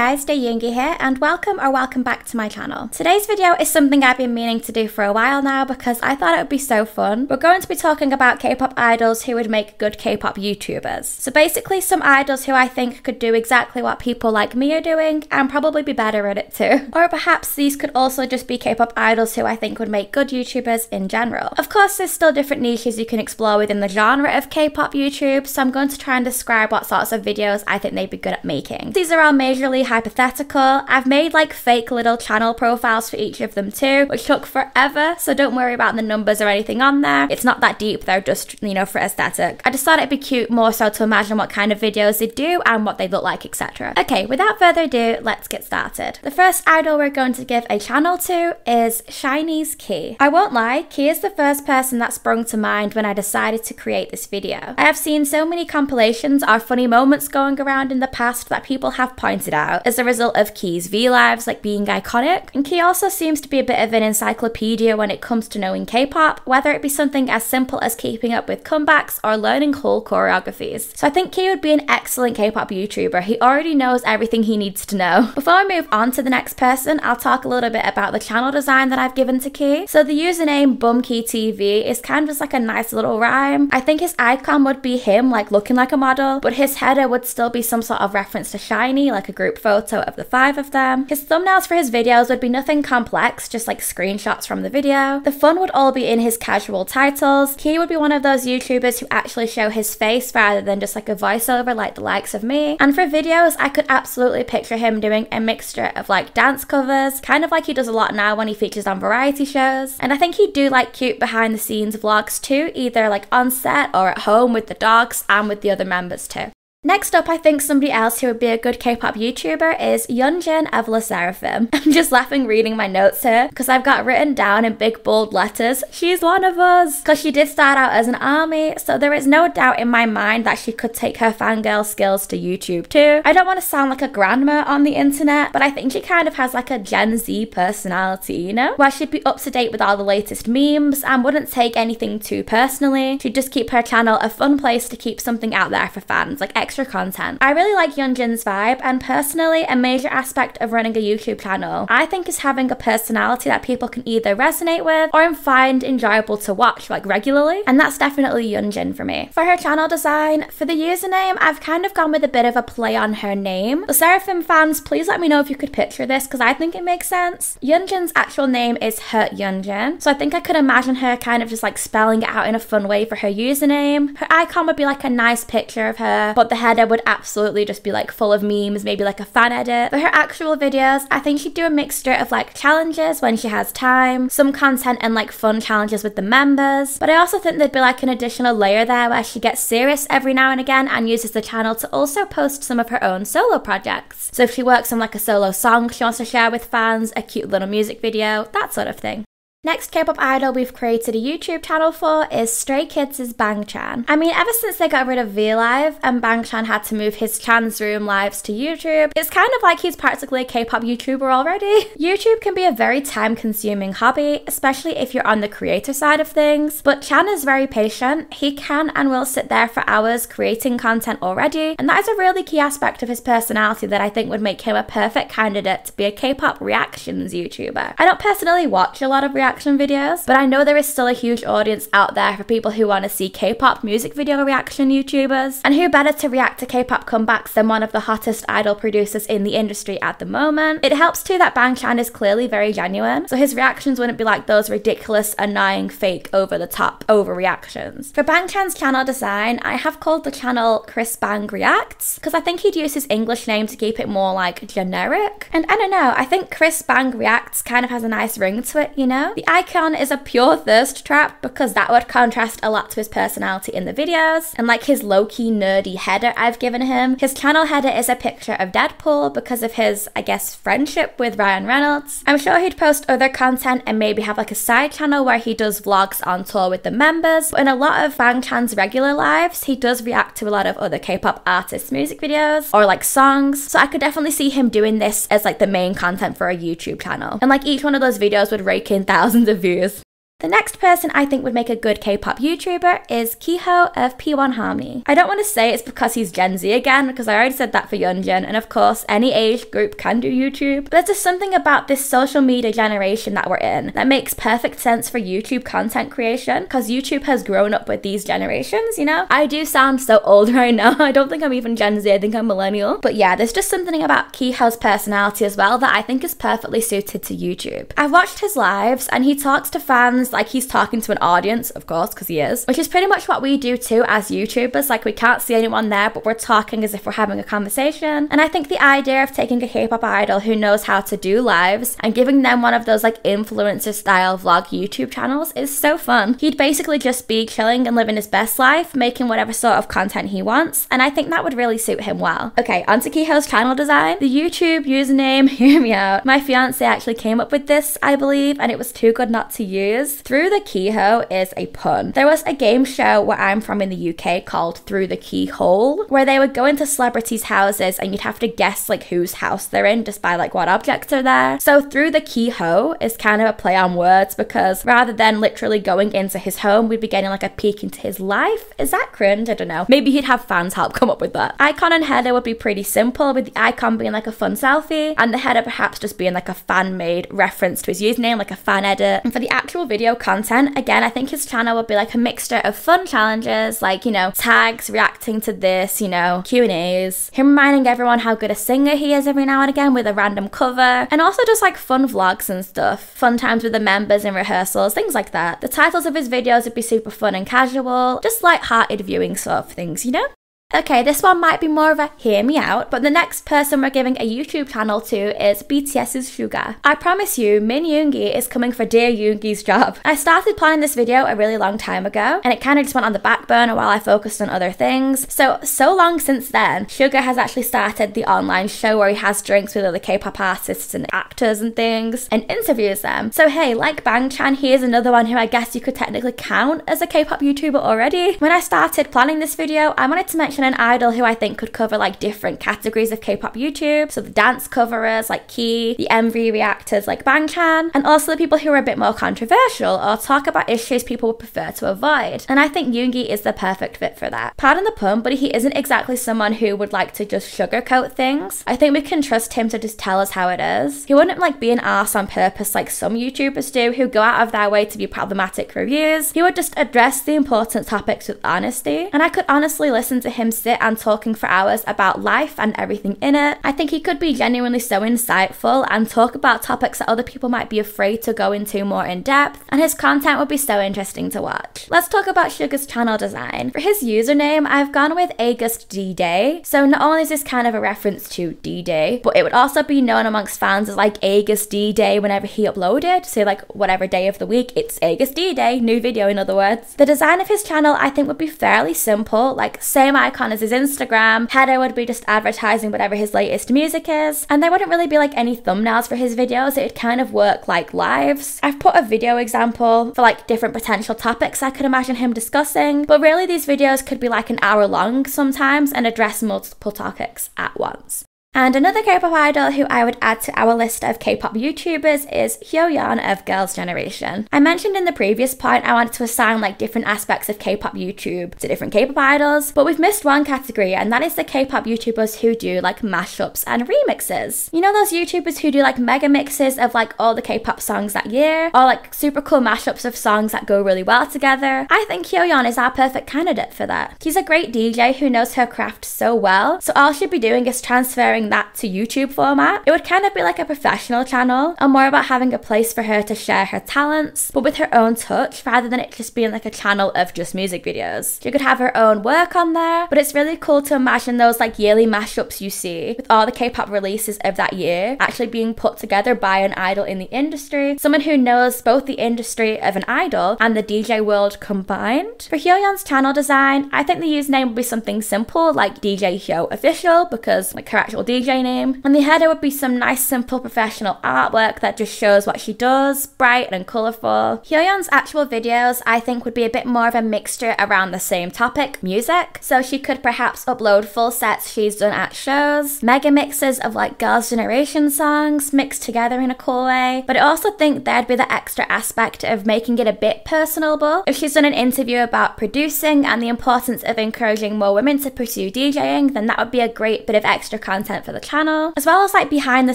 guys, dearyoongi here, and welcome back to my channel. Today's video is something I've been meaning to do for a while now because I thought it would be so fun. We're going to be talking about K-pop idols who would make good K-pop YouTubers. So basically some idols who I think could do exactly what people like me are doing and probably be better at it too. Or perhaps these could also just be K-pop idols who I think would make good YouTubers in general. Of course, there's still different niches you can explore within the genre of K-pop YouTube, so I'm going to try and describe what sorts of videos I think they'd be good at making. These are all majorly hypothetical. I've made like fake little channel profiles for each of them too, which took forever, so don't worry about the numbers or anything on there. It's not that deep, they're just, you know, for aesthetic. I just thought it'd be cute more so to imagine what kind of videos they do and what they look like, etc. Okay, without further ado, let's get started. The first idol we're going to give a channel to is SHINee's Key. I won't lie, Key is the first person that sprung to mind when I decided to create this video. I have seen so many compilations or funny moments going around in the past that people have pointed out as a result of Key's V-Lives like being iconic, and Key also seems to be a bit of an encyclopedia when it comes to knowing K-pop, whether it be something as simple as keeping up with comebacks or learning whole choreographies. So I think Key would be an excellent K-pop YouTuber. He already knows everything he needs to know. Before I move on to the next person, I'll talk a little bit about the channel design that I've given to Key. So the username BumKeyTV is kind of just like a nice little rhyme. I think his icon would be him like looking like a model, but his header would still be some sort of reference to SHINee, like a group photo of the 5 of them. His thumbnails for his videos would be nothing complex, just like screenshots from the video. The fun would all be in his casual titles. Key would be one of those YouTubers who actually show his face rather than just like a voiceover like the likes of me. And for videos, I could absolutely picture him doing a mixture of like dance covers, kind of like he does a lot now when he features on variety shows. And I think he'd do like cute behind the scenes vlogs too, either like on set or at home with the dogs and with the other members too. Next up, I think somebody else who would be a good K-pop YouTuber is Yeonjun of LE SSERAFIM. I'm just laughing reading my notes here because I've got written down in big bold letters, she's one of us, because she did start out as an ARMY, so there is no doubt in my mind that she could take her fangirl skills to YouTube too. I don't want to sound like a grandma on the internet, but I think she kind of has like a Gen Z personality, you know? Where she'd be up to date with all the latest memes and wouldn't take anything too personally. She'd just keep her channel a fun place to keep something out there for fans, like extra content. I really like Yeonjun's vibe, and personally a major aspect of running a YouTube channel I think is having a personality that people can either resonate with or find enjoyable to watch like regularly, and that's definitely Yeonjun for me. For her channel design, for the username, I've kind of gone with a bit of a play on her name. The SSERAFIM fans, please let me know if you could picture this because I think it makes sense. Yeonjun's actual name is Hurt Yeonjun, so I think I could imagine her kind of just like spelling it out in a fun way for her username. Her icon would be like a nice picture of her, but the header would absolutely just be like full of memes, maybe like a fan edit. For her actual videos, I think she'd do a mixture of like challenges when she has time, some content and like fun challenges with the members, but I also think there'd be like an additional layer there where she gets serious every now and again and uses the channel to also post some of her own solo projects. So if she works on like a solo song she wants to share with fans, a cute little music video, that sort of thing. Next K-pop idol we've created a YouTube channel for is Stray Kids' Bangchan. I mean, ever since they got rid of V-Live and Bangchan had to move his Chan's Room lives to YouTube, it's kind of like he's practically a K-pop YouTuber already. YouTube can be a very time-consuming hobby, especially if you're on the creator side of things, but Chan is very patient. He can and will sit there for hours creating content already, and that is a really key aspect of his personality that I think would make him a perfect candidate to be a K-pop reactions YouTuber. I don't personally watch a lot of reaction videos, but I know there is still a huge audience out there for people who want to see K-pop music video reaction YouTubers, and who better to react to K-pop comebacks than one of the hottest idol producers in the industry at the moment. It helps too that Bangchan is clearly very genuine, so his reactions wouldn't be like those ridiculous, annoying, fake, over-the-top overreactions. For Bangchan's channel design, I have called the channel Chris Bang Reacts, because I think he'd use his English name to keep it more like generic, and I don't know, I think Chris Bang Reacts kind of has a nice ring to it, you know? The icon is a pure thirst trap because that would contrast a lot to his personality in the videos, and like his low-key nerdy header I've given him. His channel header is a picture of Deadpool because of his, I guess, friendship with Ryan Reynolds. I'm sure he'd post other content and maybe have like a side channel where he does vlogs on tour with the members, but in a lot of Bangchan's regular lives, he does react to a lot of other K-pop artists' music videos or like songs, so I could definitely see him doing this as like the main content for a YouTube channel, and like each one of those videos would rake in thousands of views. The next person I think would make a good K-pop YouTuber is Kiho of P1 Harmony. I don't want to say it's because he's Gen Z again, because I already said that for Yeonjun, and of course any age group can do YouTube, but there's just something about this social media generation that we're in that makes perfect sense for YouTube content creation, because YouTube has grown up with these generations, you know? I do sound so old right now. I don't think I'm even Gen Z, I think I'm millennial. But yeah, there's just something about Kiho's personality as well that I think is perfectly suited to YouTube. I've watched his lives and he talks to fans like he's talking to an audience, of course, because he is, which is pretty much what we do too as YouTubers. Like, we can't see anyone there, but we're talking as if we're having a conversation. And I think the idea of taking a K-pop idol who knows how to do lives and giving them one of those like influencer style vlog YouTube channels is so fun. He'd basically just be chilling and living his best life, making whatever sort of content he wants, and I think that would really suit him well. Okay, onto Kiho's channel design. The YouTube username, hear me out, my fiance actually came up with this, I believe, and it was too good not to use. Through the Keyhole is a pun. There was a game show where I'm from in the UK called Through the Keyhole, where they would go into celebrities' houses and you'd have to guess like whose house they're in just by like what objects are there. So Through the Keyhole is kind of a play on words, because rather than literally going into his home, we'd be getting like a peek into his life. Is that cringe? I don't know. Maybe he'd have fans help come up with that. Icon and header would be pretty simple, with the icon being like a fun selfie and the header perhaps just being like a fan-made reference to his username, like a fan edit. And for the actual video content, again, I think his channel would be like a mixture of fun challenges, like, you know, tags, reacting to this, you know, Q&As, him reminding everyone how good a singer he is every now and again with a random cover, and also just like fun vlogs and stuff, fun times with the members in rehearsals, things like that. The titles of his videos would be super fun and casual, just light-hearted viewing sort of things, you know? Okay, this one might be more of a hear me out, but the next person we're giving a YouTube channel to is BTS's Suga. I promise you, Min Yoongi is coming for Dear Yoongi's job. I started planning this video a really long time ago, and it kind of just went on the back burner while I focused on other things. So long since then, Suga has actually started the online show where he has drinks with other K-pop artists and actors and things, and interviews them. So hey, like Bangchan, he is another one who I guess you could technically count as a K-pop YouTuber already. When I started planning this video, I wanted to mention an idol who I think could cover like different categories of K-pop YouTube. So the dance coverers like Key, the MV reactors like Bangchan, and also the people who are a bit more controversial or talk about issues people would prefer to avoid. And I think Yoongi is the perfect fit for that. Pardon the pun, but he isn't exactly someone who would like to just sugarcoat things. I think we can trust him to just tell us how it is. He wouldn't like be an arse on purpose like some YouTubers do who go out of their way to be problematic reviews. He would just address the important topics with honesty, and I could honestly listen to him sit and talking for hours about life and everything in it. I think he could be genuinely so insightful and talk about topics that other people might be afraid to go into more in depth, and his content would be so interesting to watch. Let's talk about Suga's channel design. For his username, I've gone with August D-Day. So not only is this kind of a reference to D-Day, but it would also be known amongst fans as like August D-Day whenever he uploaded. So like whatever day of the week, it's August D-Day, new video in other words. The design of his channel I think would be fairly simple, like same icon as his Instagram, header would be just advertising whatever his latest music is, and there wouldn't really be like any thumbnails for his videos. It'd kind of work like lives. I've put a video example for like different potential topics I could imagine him discussing, but really these videos could be like an hour long sometimes and address multiple topics at once. And another K-pop idol who I would add to our list of K-pop YouTubers is Hyoyeon of Girls' Generation. I mentioned in the previous point I wanted to assign like different aspects of K-pop YouTube to different K-pop idols, but we've missed one category, and that is the K-pop YouTubers who do like mashups and remixes. You know those YouTubers who do like mega mixes of like all the K-pop songs that year, or like super cool mashups of songs that go really well together? I think Hyoyeon is our perfect candidate for that. She's a great DJ who knows her craft so well, so all she'd be doing is transferring that to YouTube format. It would kind of be like a professional channel and more about having a place for her to share her talents, but with her own touch rather than it just being like a channel of just music videos. She could have her own work on there, but it's really cool to imagine those like yearly mashups you see with all the K-pop releases of that year actually being put together by an idol in the industry, someone who knows both the industry of an idol and the DJ world combined. For Hyoyeon's channel design, I think the username would be something simple like DJ Hyo Official, because like her actual DJ name, and they heard it would be some nice simple professional artwork that just shows what she does, bright and colourful. Hyoyeon's actual videos I think would be a bit more of a mixture around the same topic, music, so she could perhaps upload full sets she's done at shows, mega mixes of like Girls' Generation songs mixed together in a cool way, but I also think there'd be the extra aspect of making it a bit personable. If she's done an interview about producing and the importance of encouraging more women to pursue DJing, then that would be a great bit of extra content for the channel, as well as like behind the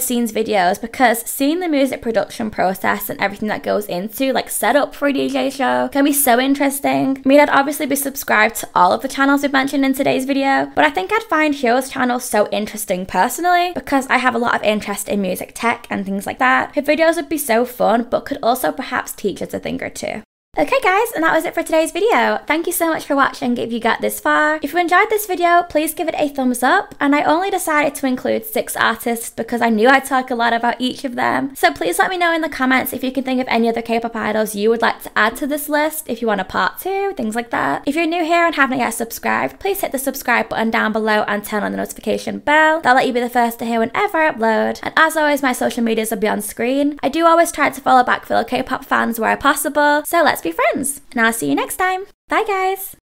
scenes videos, because seeing the music production process and everything that goes into like setup for a DJ show can be so interesting. I mean, I'd obviously be subscribed to all of the channels we've mentioned in today's video, but I think I'd find Hyo's channel so interesting personally because I have a lot of interest in music tech and things like that. Her videos would be so fun, but could also perhaps teach us a thing or two. Okay guys, and that was it for today's video. Thank you so much for watching if you got this far. If you enjoyed this video, please give it a thumbs up, and I only decided to include 6 artists because I knew I'd talk a lot about each of them. So please let me know in the comments if you can think of any other K-pop idols you would like to add to this list, if you want a part 2, things like that. If you're new here and haven't yet subscribed, please hit the subscribe button down below and turn on the notification bell. That'll let you be the first to hear whenever I upload. And as always, my social medias will be on screen. I do always try to follow back fellow K-pop fans where possible, so let's be friends. And I'll see you next time. Bye guys!